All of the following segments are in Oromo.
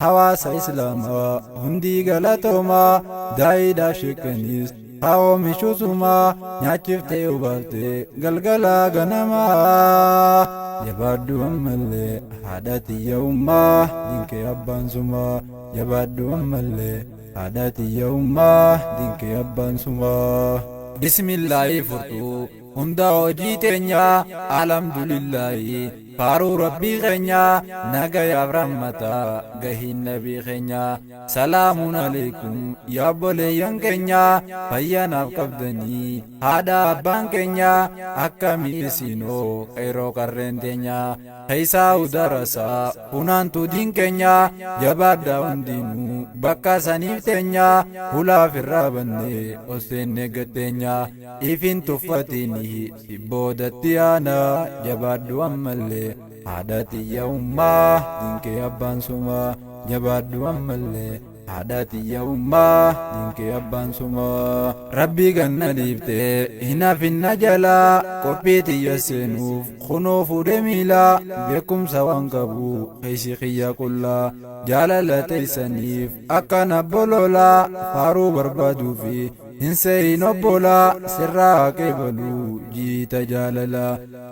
hawaasa islaamaa hundii galatoomaa daayiidhaaf sheekanis haa oomishuusumaa nyaachiftee hubaaftee galgalaa ganamaa jabaaddu ammallee haadha tiyya ummaa dinkee abbaan sumaa jabaaddu ammallee haadha tiyya ummaa dinkee abbaan sumaa bismillaahi furtuu hunda hojii teenyaa alhamdulillaahi faaruu rabbii keenyaa nagayaaf rahmataa gahiin nabii keenyaa salaamun alaykum yaa obboleeyyan keenyaa fayyanaaf qabdanii haadha abbaan keenyaa akkamii isinoo qeeroo qarreen teenyaa keessaa udarasaa funaantuu diin keenyaa jabaadhaa hundinuu bakka saniif teenyaa hulaaf irraa bannee oseenne gatteenyaa ifin tuffatiin boodatti aanaa jabaaddu ammallee haadha tiyya ummaa dinkee abbaan sumaa jabaaddu ammallee haadha tiyya ummaa dinkee abbaan sumaa rabbii ganna dhiiftee hinafinna jalaa qophii tiyya seenuuf kunoo fuudhee miilaa beekumsa waan qabu keeysi kiyya qullaa jaalala teeysaniif akkan abbololaa faaruu barbaaduu fi hinseeyin obbolaa sirraa qeebaluu jiita jaalala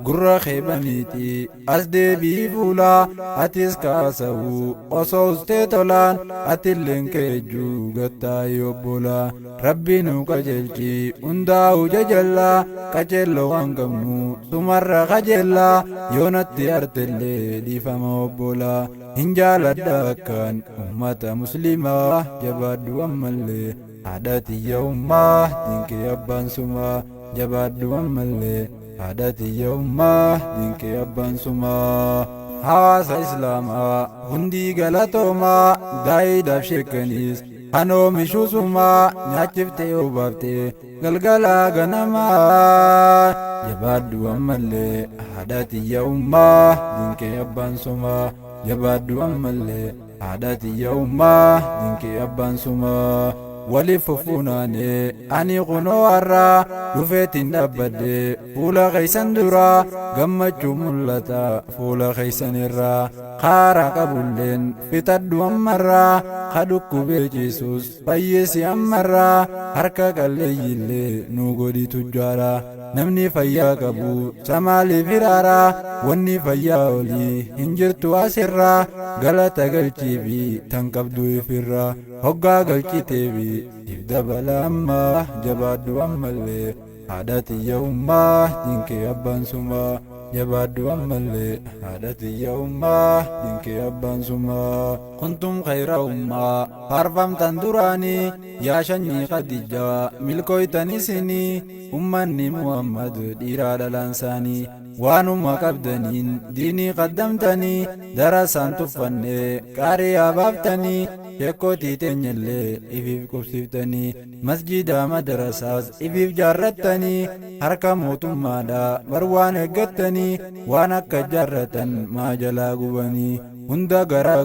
gurra keebaniiti as deebii fuulaa atis kaasa'uu osoo ustee tolaan atilleen keejjuu gattaayi obbolaa rabbi nu qajeelchi hundaa'u jajallaa qajeello waan qabnu sumarra qajeellaa yoonatti artellee dhiifama obbolaa hin jaaladha akkan ummata muslimaa jabaaddu ammallee haadha tiyya ummaa dinkee abbaan sumaa jabaaddu ammallee haadha tiyya ummaa dinkee abbaan sumaa hawaasa islaamaa hundii galatoomaa daayiidhaaf sheekanis kan oomishuusumaa nyaachiftee hubaaftee galgalaa ganamaa jabaaddu ammallee haadha tiyya ummaa dinkee abbaan sumaa jabaaddu ammallee haadha tiyya ummaa dinkee abbaan sumaa waliif fufunaane ani kunoo har'aa dhufeetiin dhaabbadhe fuula keeysan duraa gammachuu mul'ata fuula keeysan irraa kaara qabulleen fitadhu ammarraa ka dhukkubee ciisus fayyisi ammarraa harka qalleeyyillee nu godhi tujjaara namni fayyaa qabu samaaliif hiraaraa wanni fayyaa olii hin jirtu asirraa galata galchiifi tan qabdu ifirraa hoggaa galchiteefi if dabala ammaa jabaaddu ammallee haadha tiyya ummaa dinkee abbaan sumaa jabaaddu ammallee haadha tiyya ummaa dinkee abbaan sumaa kuntum khayra ummaa faarfamtan duraanii yaa shanyii khadijaa milkooytan isinii ummanni muhammad dhiiraa dhalaansaanii waanuma qabdaniin diinii qaddamtanii darasaan tuffannee qaarii abaaftanii sheekootii teenyallee ifiif qubsiiftanii masjida madarasaas ifiif jaarrattanii harka mootummaadhaa bar waan eeggattanii waan akka jaarratan maa jalaa gubanii hunda garaa